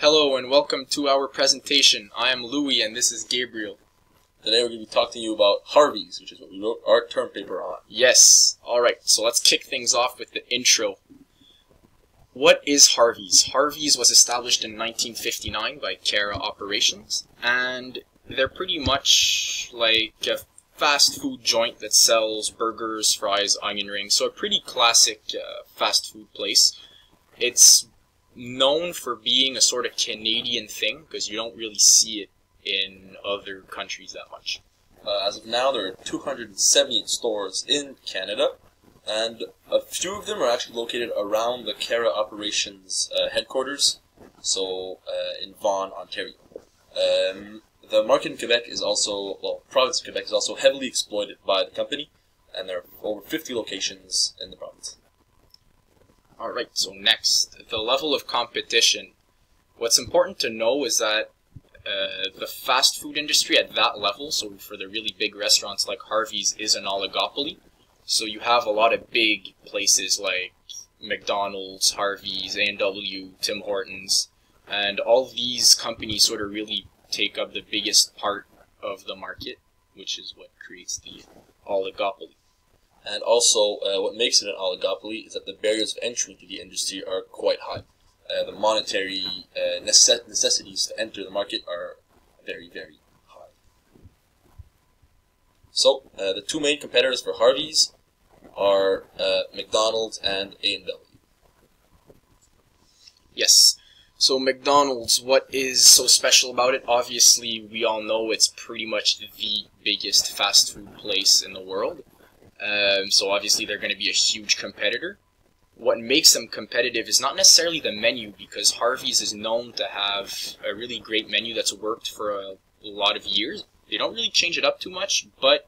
Hello and welcome to our presentation. I am Louis and this is Gabriel. Today we're going to be talking to you about Harvey's, which is what we wrote our term paper on. Yes. Alright, so let's kick things off with the intro. What is Harvey's? Harvey's was established in 1959 by Cara Operations, and they're pretty much like a fast food joint that sells burgers, fries, onion rings, so a pretty classic fast food place. It's known for being a sort of Canadian thing, because you don't really see it in other countries that much. As of now, there are 278 stores in Canada, and a few of them are actually located around the Cara Operations headquarters, so in Vaughan, Ontario. The market in Quebec is also, province of Quebec is also heavily exploited by the company, and there are over 50 locations in the province. Alright, so next, the level of competition. What's important to know is that the fast food industry at that level, so for the really big restaurants like Harvey's, is an oligopoly. So you have a lot of big places like McDonald's, Harvey's, A&W, Tim Hortons, and all these companies sort of really take up the biggest part of the market, which is what creates the oligopoly. And also, what makes it an oligopoly is that the barriers of entry to the industry are quite high. The monetary necessities to enter the market are very, very high. So, the two main competitors for Harvey's are McDonald's and A&W. Yes. So McDonald's, what is so special about it? Obviously, we all know it's pretty much the biggest fast food place in the world. So obviously they're going to be a huge competitor. What makes them competitive is not necessarily the menu, because Harvey's is known to have a really great menu that's worked for a lot of years. They don't really change it up too much, but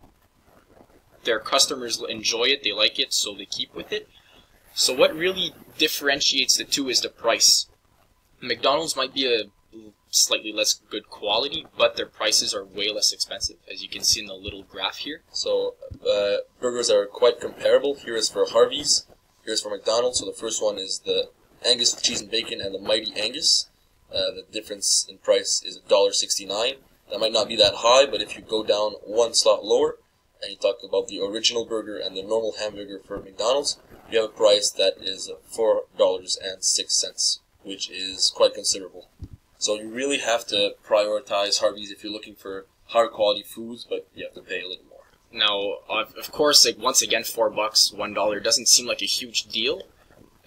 their customers enjoy it, they like it, so they keep with it. So what really differentiates the two is the price. McDonald's might be a slightly less good quality, but their prices are way less expensive, as you can see in the little graph here. So, burgers are quite comparable. Here is for Harvey's, here is for McDonald's. So the first one is the Angus with cheese and bacon and the Mighty Angus. The difference in price is $1.69. That might not be that high, but if you go down one slot lower, and you talk about the original burger and the normal hamburger for McDonald's, you have a price that is $4.06, which is quite considerable. So you really have to prioritize Harvey's if you're looking for higher quality foods, but you have to pay a little more. Now, of course, like once again, $4, $1 doesn't seem like a huge deal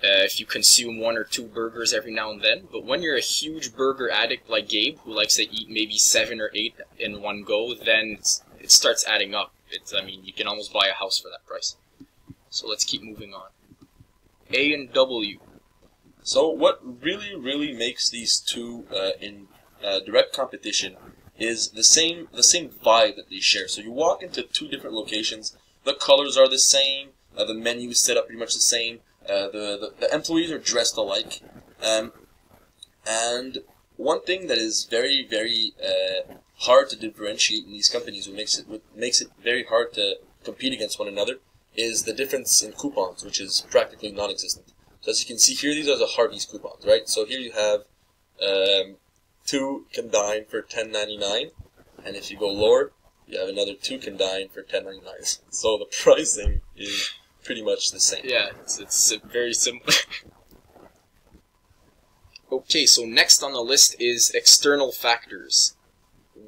if you consume one or two burgers every now and then. But when you're a huge burger addict like Gabe, who likes to eat maybe 7 or 8 in one go, then it starts adding up. I mean, you can almost buy a house for that price. So let's keep moving on. A&W. So what really makes these two in direct competition is the same vibe that they share. So you walk into two different locations, the colors are the same, the menu is set up pretty much the same, the employees are dressed alike, and one thing that is very hard to differentiate in these companies, what makes it very hard to compete against one another, is the difference in coupons, which is practically non-existent. So as you can see here, these are the Harvey's coupons, right? So here you have 2 can dine for $10.99, and if you go lower, you have another 2 can dine for $10.99. So the pricing is pretty much the same. Yeah, it's very simple. Okay, so next on the list is external factors.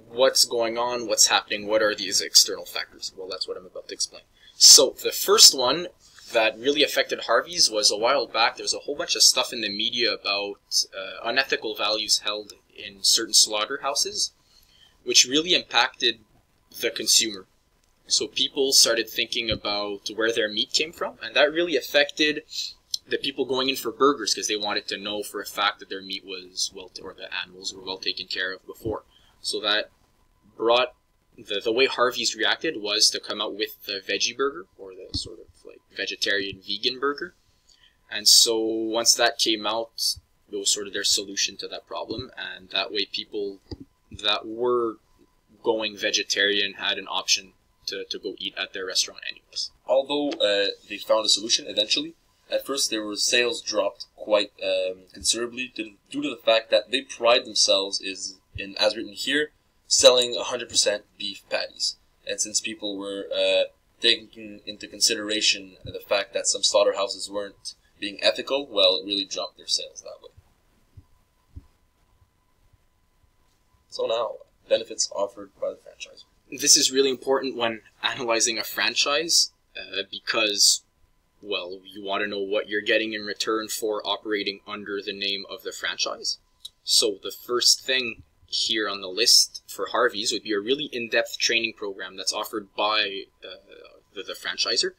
What's going on? What's happening? What are these external factors? Well, that's what I'm about to explain. So the first one that really affected Harvey's was a while back. There was a whole bunch of stuff in the media about unethical values held in certain slaughterhouses, which really impacted the consumer. So people started thinking about where their meat came from, and that really affected the people going in for burgers, because they wanted to know for a fact that their meat was or the animals were well taken care of before. So that brought the way Harvey's reacted was to come out with the veggie burger, or the sort of like vegetarian vegan burger. And so once that came out, it was sort of their solution to that problem, and that way people that were going vegetarian had an option to go eat at their restaurant anyways. Although they found a solution eventually, at first their sales dropped quite considerably due to the fact that they pride themselves in, as written here, selling 100% beef patties. And since people were taking into consideration the fact that some slaughterhouses weren't being ethical, well, it really dropped their sales that way. So now, benefits offered by the franchisor. This is really important when analyzing a franchise because, well, you want to know what you're getting in return for operating under the name of the franchise. So the first thing here on the list for Harvey's would be a really in-depth training program that's offered by the franchisor.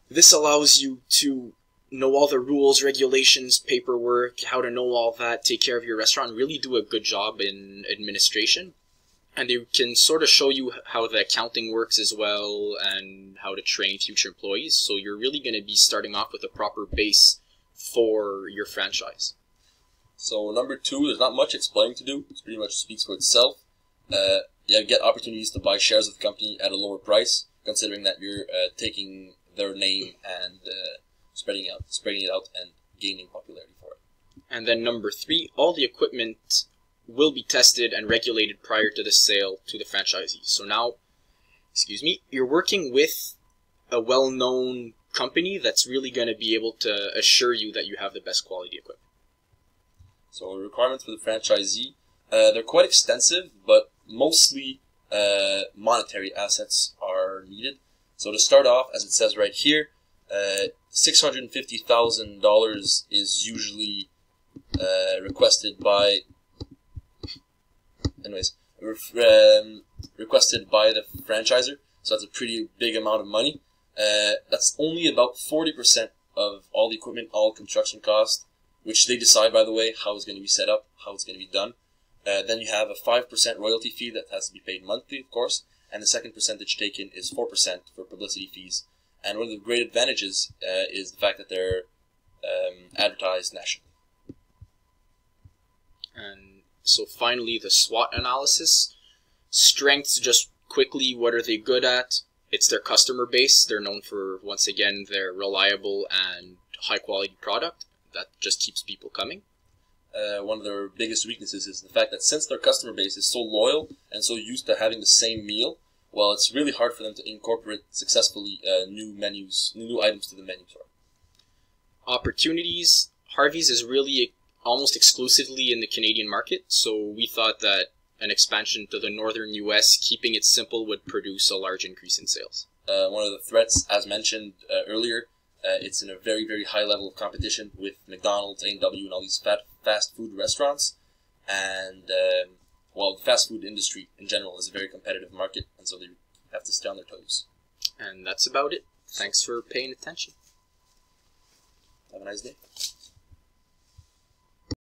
This allows you to know all the rules, regulations, paperwork, how to know all that, take care of your restaurant, and really do a good job in administration. And they can sort of show you how the accounting works as well and how to train future employees. So you're really going to be starting off with a proper base for your franchise. So number 2, there's not much explaining to do. It pretty much speaks for itself. You get opportunities to buy shares of the company at a lower price, considering that you're taking their name and spreading it out and gaining popularity for it. And then number 3, all the equipment will be tested and regulated prior to the sale to the franchisee. So now, you're working with a well-known company that's really going to be able to assure you that you have the best quality equipment. So requirements for the franchisee, they're quite extensive, but mostly monetary assets are needed. So to start off, as it says right here, $650,000 is usually requested by the franchisor, so that's a pretty big amount of money. That's only about 40% of all the equipment, all construction costs, which they decide, by the way, how it's going to be set up, how it's going to be done. Then you have a 5% royalty fee that has to be paid monthly, of course, and the second percentage taken is 4% for publicity fees. And one of the great advantages is the fact that they're advertised nationally. And so finally, the SWOT analysis. Strengths, just quickly, what are they good at? It's their customer base. They're known for, once again, their reliable and high-quality product. That just keeps people coming. One of their biggest weaknesses is the fact that since their customer base is so loyal and so used to having the same meal, well, it's really hard for them to incorporate successfully new items to the menu. Opportunities. Harvey's is really almost exclusively in the Canadian market, so we thought that an expansion to the northern U.S., keeping it simple, would produce a large increase in sales. One of the threats, as mentioned earlier, it's in a very, very high level of competition with McDonald's, A&W, and all these fast food restaurants. And, well, the fast food industry in general is a very competitive market, and so they have to stay on their toes. And that's about it. Thanks for paying attention. Have a nice day.